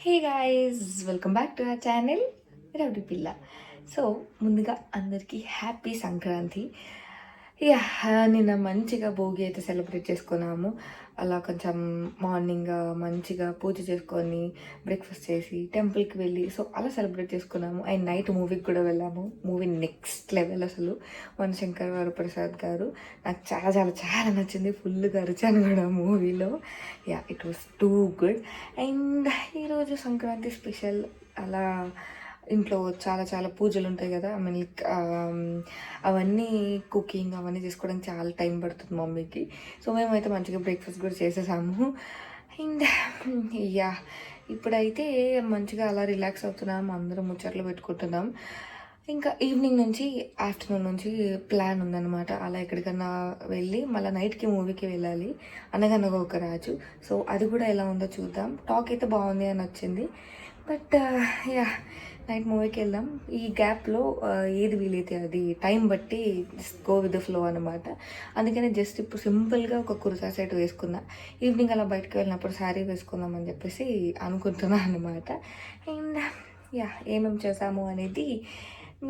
Hey guys, welcome back to our channel rowdy పిల్ల. So ముందుగా అందరికీ హ్యాపీ సంక్రాంతి. యా, నిన్న మంచిగా భోగి అయితే సెలబ్రేట్ చేసుకున్నాము. అలా కొంచెం మార్నింగ్ మంచిగా పూజ చేసుకొని బ్రేక్ఫాస్ట్ చేసి టెంపుల్కి వెళ్ళి సో అలా సెలబ్రేట్ చేసుకున్నాము. అండ్ నైట్ మూవీకి కూడా వెళ్ళాము. మూవీ నెక్స్ట్ లెవెల్ అసలు. మన శంకర్ వరప్రసాద్ గారు నాకు చాలా చాలా చాలా నచ్చింది. ఫుల్గా అరిచాను కూడా మూవీలో. Yeah, it was too good. And ఈరోజు సంక్రాంతి స్పెషల్ అలా ఇంట్లో చాలా చాలా పూజలు ఉంటాయి కదా. ఐ మీన్ లైక్ అవన్నీ కుకింగ్ అవన్నీ చేసుకోవడానికి చాలా టైం పడుతుంది మమ్మీకి. సో మేమైతే మంచిగా బ్రేక్ఫాస్ట్ కూడా చేసేసాము. అండ్ యా, ఇప్పుడైతే మంచిగా అలా రిలాక్స్ అవుతున్నాం, అందరం ముచ్చట్లు పెట్టుకుంటున్నాం. ఇంకా ఈవినింగ్ నుంచి ఆఫ్టర్నూన్ నుంచి ప్లాన్ ఉందన్నమాట. అలా ఎక్కడికన్నా వెళ్ళి మళ్ళీ నైట్కి మూవీకి వెళ్ళాలి, అనగనగా ఒక రాజు. సో అది కూడా ఎలా ఉందో చూద్దాం. టాక్ అయితే బాగుంది అని వచ్చింది. బట్ యా, నైట్ మూవీకి వెళ్దాం. ఈ గ్యాప్లో ఏది వీలైతే అది టైం బట్టి గో విత్ ద ఫ్లో అనమాట. అందుకనే జస్ట్ ఇప్పుడు సింపుల్గా ఒక కుర్తా సెట్ వేసుకున్నా. ఈవినింగ్ అలా బయటకు వెళ్ళినప్పుడు శారీ వేసుకుందాం అని చెప్పేసి అనుకుంటున్నా అనమాట. అండ్ యా, ఏమేమి చేసాము అనేది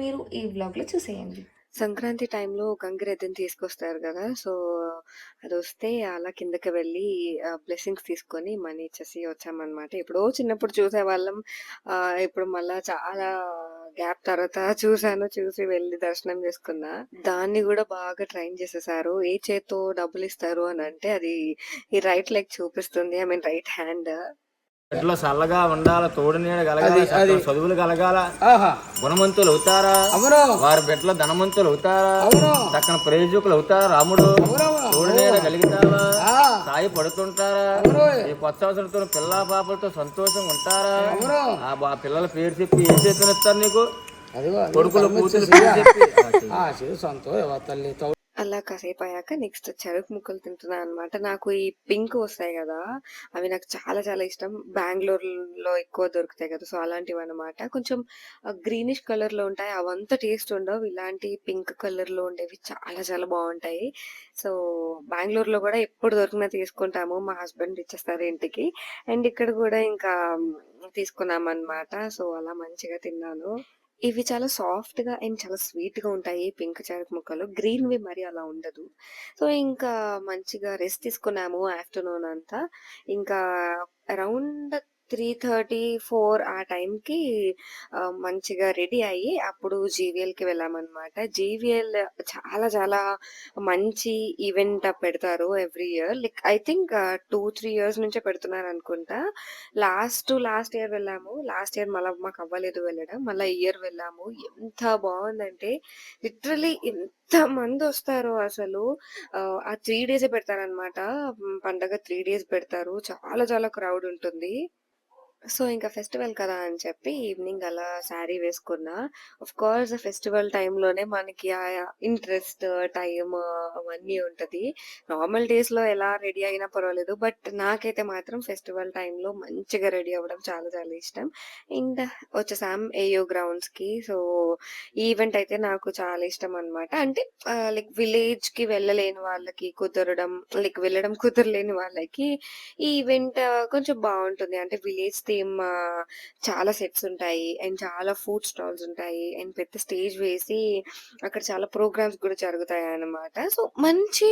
మీరు ఈ వ్లాగ్లో చూసేయండి. సంక్రాంతి టైంలో గంగిరెద్దుని తీసుకొస్తారు కదా. సో అది వస్తే అలా కిందకి వెళ్ళి బ్లెస్సింగ్స్ తీసుకొని మనీ ఇచ్చేసి వచ్చామన్నమాట. ఎప్పుడో చిన్నప్పుడు చూసేవాళ్ళం. ఇప్పుడు మళ్ళా చాలా గ్యాప్ తర్వాత చూసాను. చూసి వెళ్ళి దర్శనం చేసుకున్నా. దాన్ని కూడా బాగా ట్రైన్ చేసేసారు. ఏ చేత్తో డబ్బులు ఇస్తారు అని అంటే అది ఈ రైట్ లెగ్ చూపిస్తుంది. I mean right hand. బిడ్డలు చల్లగా ఉండాల, తోడు నీడ కలగాలి, చదువులు కలగాల, గుణవంతులు అవుతారా, వారి బిడ్డలు ధనవంతులు అవుతారా, చక్కన ప్రయోజకులు అవుతారా, రాముడు తోడు నీడ కలిగితావా, సాయి పడుతుంటారా, ఈ కొత్త సంవత్సరంతో పిల్ల పాపలతో సంతోషంగా ఉంటారా, ఆ పిల్లల పేరు చెప్పి ఏం చేతునిస్తారు నీకు, కొడుకులు కూతురు పేరు చెప్పి సంతోషం. అలా కాసేపు అయ్యాక నెక్స్ట్ చెరుకు ముక్కలు తింటున్నా అనమాట. నాకు ఈ పింక్ వస్తాయి కదా, అవి నాకు చాలా చాలా ఇష్టం. బెంగళూరులో ఎక్కువ దొరుకుతాయి కదా, సో అలాంటివి అనమాట. కొంచెం గ్రీనిష్ కలర్ లో ఉంటాయి, అవంతా టేస్ట్ ఉండవు. ఇలాంటి పింక్ కలర్ లో ఉండేవి చాలా చాలా బాగుంటాయి. సో బెంగళూరులో కూడా ఎప్పుడు దొరికినా తీసుకుంటాము, మా హస్బెండ్ ఇచ్చేస్తారు ఇంటికి. అండ్ ఇక్కడ కూడా ఇంకా తీసుకున్నాం అనమాట. సో అలా మంచిగా తిన్నాను. ఇవి చాలా సాఫ్ట్‌గా అండ్ చాలా స్వీట్‌గా ఉంటాయి పింక్ చెరకు ముక్కలు. గ్రీన్‌వి మరి అలా ఉండదు. సో, ఇంకా మంచిగా రెస్ట్ తీసుకున్నాము ఆఫ్టర్‌నూన్ అంతా. ఇంకా అరౌండ్ 3:30, 4 ఆ టైంకి మంచిగా రెడీ అయ్యి అప్పుడు జీవీఎల్‌కి వెళ్ళామనమాట. జీవీఎల్ చాలా చాలా మంచి ఈవెంట్ పెడతారు every year. Like I think 2, 3 years నుంచే పెడుతున్నారనుకుంటా. లాస్ట్ ఇయర్ వెళ్ళాము. లాస్ట్ ఇయర్ మళ్ళా మాకు అవ్వలేదు వెళ్ళడం. మళ్ళా ఈ ఇయర్ వెళ్ళాము. ఎంత బావుందంటే లిటరల్లీ ఎంతమందొస్తారో అసలు. ఆ 3 డేసే పెడతారనమాట. పండగ 3 డేస్ పెడతారు. చాలా చాలా క్రౌడ్ ఉంటుంది. సో, ఇంకా ఫెస్టివల్ కదా అని చెప్పి ఈవినింగ్ అలా శారీ వేసుకున్నా. ఆఫ్‌కోర్స్ ఫెస్టివల్ టైమ్‌లోనే మనకి ఇంట్రెస్ట్, టైమ్ అవన్నీ ఉంటది. నార్మల్ డేస్‌లో ఎలా రెడీ అయినా పర్వాలేదు. బట్ నాకైతే మాత్రం ఫెస్టివల్ టైమ్‌లో మంచిగా రెడీ అవ్వడం చాలా చాలా ఇష్టం. అండ్ వచ్చేసాం ఏయూ గ్రౌండ్స్‌కి. సో, ఈ ఈవెంట్ అయితే నాకు చాలా ఇష్టం అన్నమాట. అంటే లైక్ విలేజ్‌కి వెళ్ళలేని వాళ్ళకి కుదరడం, లైక్ వెళ్ళడం కుదరలేని వాళ్ళకి ఈ ఈవెంట్ కొంచెం బావుంటుంది. అంటే విలేజ్ థీమ్, చాలా సెట్స్ ఉంటాయి. అండ్ చాలా ఫుడ్ స్టాల్స్ ఉంటాయి. అండ్ పెద్ద స్టేజ్ వేసి అక్కడ చాలా ప్రోగ్రామ్స్ కూడా జరుగుతాయన్నమాట. సో, మంచి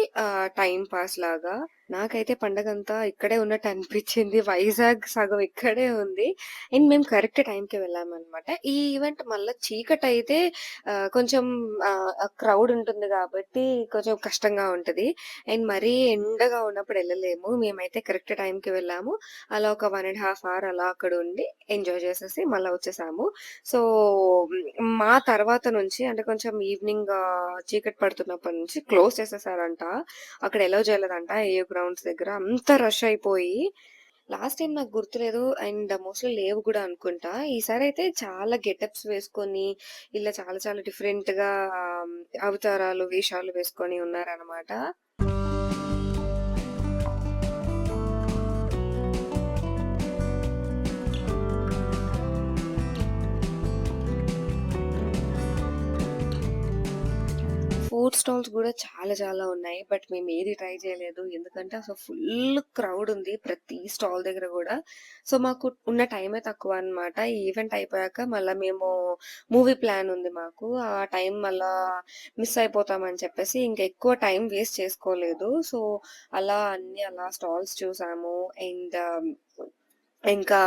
టైమ్ పాస్ లాగా. నాకైతే పండగంతా ఇక్కడే ఉన్నట్టు అనిపించింది. వైజాగ్ సగం ఇక్కడే ఉంది. అండ్ మేము కరెక్ట్ టైంకే వెళ్ళామన్నమాట. ఈ ఈవెంట్ మళ్ళా చీకటైతే కొంచెం క్రౌడ్ ఉంటుంది కాబట్టి కొంచెం కష్టంగా ఉంటది. అండ్ మరీ ఎండగా ఉన్నప్పుడు ఎళ్ళలేము. మేమైతే కరెక్ట్ టైంకి వెళ్ళాము. అలా ఒక 1 ½ అవర్ అలా అక్కడ ఉండి ఎంజాయ్ చేసేసి మళ్ళా వచ్చేసాము. సో, మా తర్వాత నుంచి అంటే కొంచెం ఈవినింగ్ చీకటి పడుతున్నప్పటి నుంచి క్లోజ్ చేసేసారంట. అక్కడ ఎలౌ చేయలేదంట ఏయూ గ్రౌండ్స్ దగ్గర. అంత రష్ అయిపోయి లాస్ట్ టైమ్ నాకు గుర్తులేదు. అండ్ మోస్ట్‌లీ లేవు గూడా అనుకుంటా. ఈసారైతే చాలా గెటప్స్ వేసుకొని ఇలా చాలా చాలా డిఫరెంట్‌గా అవతారాలు, వేషాలు వేసుకొని ఉన్నారనమాట. ఫుడ్ స్టాల్స్ గూడా చాలా చాలా ఉన్నాయి. బట్ మేమేది ట్రై చేయలేదు. ఎందుకంటే అసలు ఫుల్ క్రౌడ్ ఉంది ప్రతి స్టాల్ దగ్గర గూడా. సో, మాకు ఉన్న టైమే తక్కువ అన్నమాట. ఈ ఈవెంట్ అయిపోయాక మళ్ళా మేము మూవీ ప్లాన్ ఉంది మాకు. ఆ టైం మళ్ళా మిస్ అయిపోతామని చెప్పేసి ఇంక ఎక్కువ టైం వేస్ట్ చేసుకోలేదు. సో, అలా స్టాల్స్ చూసాము. అండ్ ఇంకా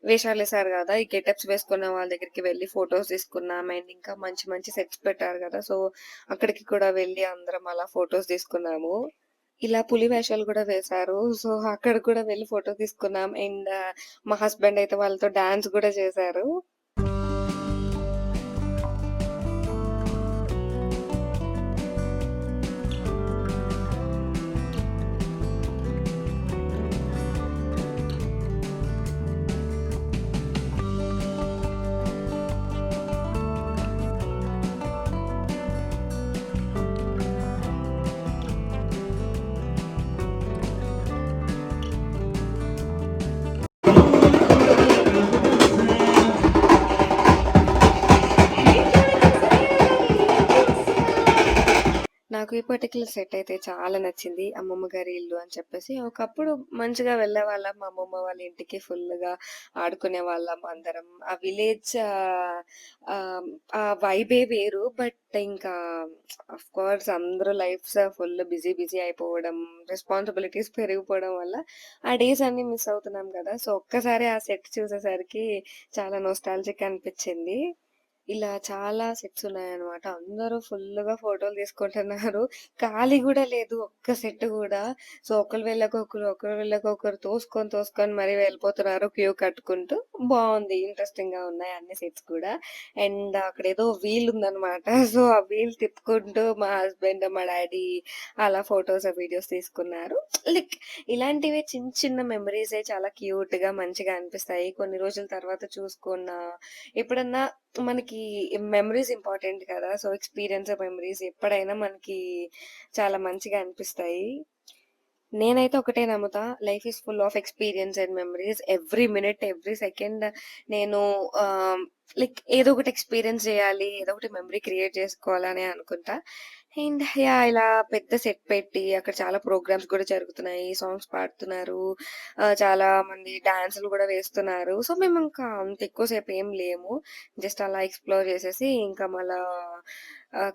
వేషాలేసారు గదా! ఈ గెటప్స్ వేసుకున్న వాళ్ళ దగ్గరికి వెళ్లి ఫోటోస్ తీసుకున్నాం. అండ్ ఇంకా మంచి మంచి సెట్స్ పెట్టారు గదా! సో, అక్కడికి కూడా వెళ్లి అందరం అలా ఫోటోస్ తీసుకున్నాము. ఇలా పులి వేషాలు గూడా వేశారు. సో, అక్కడికి కూడా వెళ్లి ఫోటో తీసుకున్నాం. అండ్ మా హస్బెండ్ అయితే వాళ్ళతో డాన్స్ గూడా చేశారు. నాకు ఈ పర్టిక్యులర్ సెట్ అయితే చాలా నచ్చింది. అమ్మమ్మ గారి ఇల్లు అని చెప్పేసి. ఒకప్పుడు మంచిగా వెళ్ళేవాళ్ళం మా అమ్మమ్మ వాళ్ళ ఇంటికి ఫుల్‌గా ఆడుకునేవాళ్ళం అందరం. ఆ విలేజ్ ఆ వైబే వేరు. బట్ ఇంకా ఆఫ్‌కోర్స్ అందరూ లైఫ్స్ ఫుల్ బిజీ బిజీ అయిపోవడం, రెస్పాన్సిబిలిటీస్ పెరిగిపోవడం వల్ల ఆ డేస్ అన్నీ మిస్ అవుతున్నాం కదా! సో, ఒక్కసారి ఆ సెట్ చూసేసరికి చాలా నొస్టాల్జిక్ అనిపిచ్చింది. ఇలా చాలా సెట్స్ ఉన్నాయన్నమాట. అందరూ ఫుల్లుగా ఫోటోలు తీసుకుంటున్నారు. ఖాళీ గూడా లేదు ఒక్క సెట్ గూడా. సో, ఒకళ్ళు వెళ్ళాక ఒకరు, ఒకరు వెళ్ళాక ఒకరు తోసుకొని మరీ వెళ్ళిపోతున్నారు క్యూ కట్టుకుంటూ. బావుంది. ఇంట్రెస్టింగ్‌గా ఉన్నాయి అన్ని సెట్స్ కూడా. అండ్ అక్కడేదో వీల్ ఉందన్నమాట. సో, ఆ వీల్ తిప్పుకుంటూ మా హస్బెండ్, మా డ్యాడీ అలా ఫోటోస్, వీడియోస్ తీసుకున్నారు. లైక్ ఇలాంటివే చిన్న చిన్న మెమోరీసే చాలా క్యూట్‌గా, మంచిగా అనిపిస్తాయి. కొన్ని రోజుల తర్వాత చూసుకున్నా ఎప్పుడన్నా మనకి మెమరీస్ ఇంపార్టెంట్ కదా! సో, ఎక్స్‌పీరియన్స్ మెమరీస్ ఎప్పుడైనా మనకి చాలా మంచిగా అనిపిస్తాయి. నేనైతే ఒకటే నమ్ముతా. Life is full of experience and memories. Every minute, every second నేను ఆహ్, లైక్ ఏదో ఒకటి ఎక్స్‌పీరియన్స్ చేయాలి. ఏదో ఒకటి మెమరీ క్రియేట్ చేసుకోవాలనే అనుకుంటా. అండ్ ఇలా పెద్ద సెట్ పెట్టి అక్కడ చాలా ప్రోగ్రామ్స్ కూడా జరుగుతున్నాయి. సాంగ్స్ పాడుతున్నారు. చాలా మంది డాన్సులు కూడా వేస్తున్నారు. సో, మేమింకా అంత ఎక్కువ సేపు ఏం లేము. జస్ట్ అలా ఎక్స్‌ప్లోర్ చేసేసి ఇంకా మళ్ళా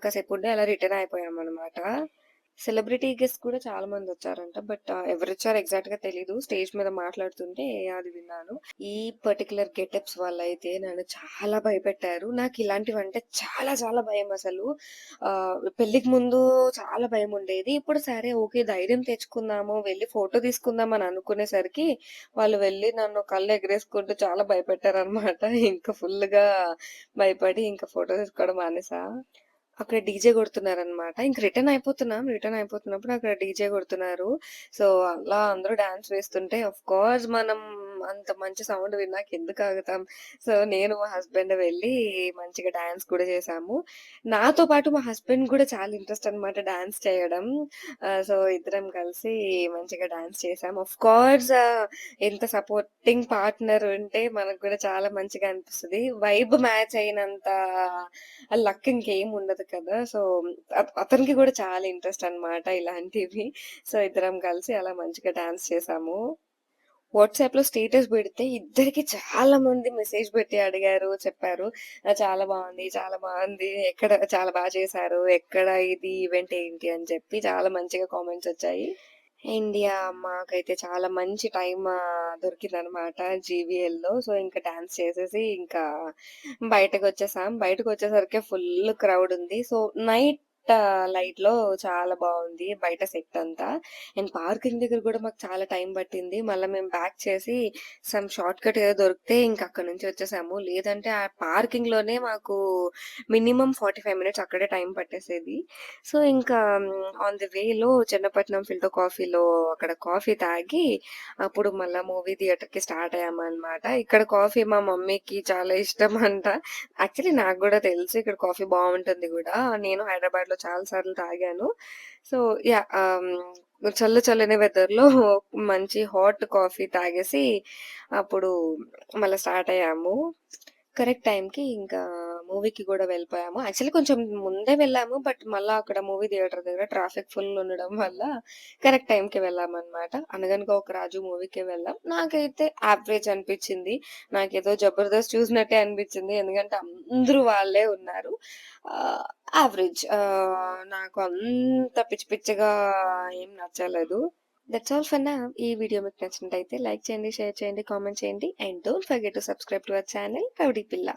కాసేపు ఉండి అలా రిటర్న్ అయిపోయామనమాట. సెలబ్రిటీ గెస్ట్స్ కూడా చాలా మందొచ్చారంట. బట్ ఎవరొచ్చారో ఎగ్జాక్ట్‌గా తెలీదు. స్టేజ్ మీద మాట్లాడుతుంటే అది విన్నాను. ఈ పర్టిక్యులర్ గెటప్స్ వల్లయితే నన్ను చాలా భయపెట్టారు. నాకిలాంటివంటే చాలా చాలా భయమసలు. పెళ్ళికి ముందు చాలా భయముండేది. ఇప్పుడు సరే ఓకే. ధైర్యం తెచ్చుకుందాము, వెళ్లి ఫోటో తీసుకుందాం అని అనుకునేసరికి వాళ్ళు వెళ్లి నన్ను కళ్ళెగరేసుకుంటూ చాలా భయపెట్టారనమాట. ఇంకా ఫుల్‌గా భయపడి ఇంక ఫోటో తీసుకోవడం మానేసా. అక్కడ డీజే కొడుతున్నారనమాట. ఇంక రిటర్న్ అయిపోతున్నాం. రిటర్న్ అయిపోతున్నప్పుడు అక్కడ డీజే కొడుతున్నారు. సో, అలా అందరూ డాన్స్ వేస్తుంటే ఆఫ్‌కోర్స్ మనం అంత మంచి సౌండ్ విన్నాక ఎందుకు ఆగుతాం. సో, నేను మా హస్బెండ్ వెళ్లి మంచిగా డాన్స్ కూడా చేశాము. నాతో పాటు మా హస్బెండ్ కూడా చాలా ఇంట్రెస్ట్ అనమాట డాన్స్ చేయడం. సో, ఇద్దరం కలిసి మంచిగా డాన్స్ చేసాం. ఆఫ్‌కోర్స్ ఎంత సపోర్టింగ్ పార్ట్నర్ ఉంటే మనకు కూడా చాలా మంచిగా అనిపిస్తది. వైబ్ మ్యాచ్ అయినంత లక్ ఇంకేం ఉండదు కదా! సో, అతనికి కూడా చాలా ఇంట్రెస్ట్ అన్నమాట ఇలాంటివి. సో, ఇద్దరం కలిసి అలా మంచిగా డాన్స్ చేసాము. వాట్సాప్‌లో స్టేటస్ పెడితే ఇద్దరికి చాలా మంది మెసేజ్ పెట్టి అడిగారు, చెప్పారు. చాలా బావుంది, చాలా బావుంది. ఎక్కడ చాలా బా చేశారు. ఎక్కడ ఇది ఈవెంట్ ఏంటి అని చెప్పి చాలా మంచిగా కామెంట్స్ వచ్చాయి. అండ్ మాకైతే చాలా మంచి టైమ్ దొరికిందనమాట జీవీఎల్‌లో. సో, ఇంకా డాన్స్ చేసేసి ఇంకా బయటకొచ్చేసాం. బయటకొచ్చేసరికి ఫుల్ క్రౌడ్ ఉంది. సో, నైట్ లైట్‌లో చాలా బావుంది బయట సెట్ అంతా. అండ్ పార్కింగ్ దగ్గర కూడా మాకు చాలా టైం పట్టింది. మళ్ళా మేము బ్యాక్ చేసి సమ్ షార్ట్ కట్ ఏదో దొరికితే ఇంక అక్కడి నుంచి వచ్చేసాము. లేదంటే ఆ పార్కింగ్‌లోనే మాకు మినిమమ్ 45 మినిట్స్ అక్కడే టైం పట్టేసేది. సో, ఇంకా ఆన్ ది వేలో చెన్నపట్నం ఫిల్టర్ కాఫీలో అక్కడ కాఫీ తాగి, అప్పుడు మళ్ళా మూవీ థియేటర్‌కి స్టార్ట్ అయ్యామనమాట. ఇక్కడ కాఫీ మా మమ్మీకి చాలా ఇష్టమంట. యాక్చువల్లీ నాకు గూడా తెలుసు ఇక్కడ కాఫీ బావుంటుంది గూడా. నేను హైదరాబాద్‌లో చాలా సార్లు తాగాను. సో, చల్లని వెదర్‌లో మంచి హాట్ కాఫీ తాగేసి, అప్పుడు మళ్ళా స్టార్ట్ అయ్యాము. కరెక్ట్ టైంకి ఇంకా మూవీకి గూడా వెళ్ళిపోయాము. యాక్చువల్లీ కొంచెం ముందే వెళ్ళాము. బట్ మళ్ళా అక్కడ మూవీ థియేటర్ దగ్గర ట్రాఫిక్ ఫుల్ ఉండడం వల్ల కరెక్ట్ టైంకి వెళ్ళామనమాట. 'అనగనగా ఒక రాజు' మూవీకే వెళ్ళాం. నాకైతే యావరేజ్ అనిపిచ్చింది. నాకేదో 'జబర్దస్త్' చూసినట్టే అనిపిచ్చింది. ఎందుకంటే అందరూ వాళ్ళే ఉన్నారు. యావరేజ్. నాకు అంత పిచ్చి పిచ్చిగా ఏం నచ్చలేదు. That's all for now. ఈ వీడియో మీకు నచ్చినట్టయితే లైక్ చేయండి, షేర్ చేయండి, కామెంట్ చేయండి. And don't forget to subscribe to our channel rowdy పిల్ల.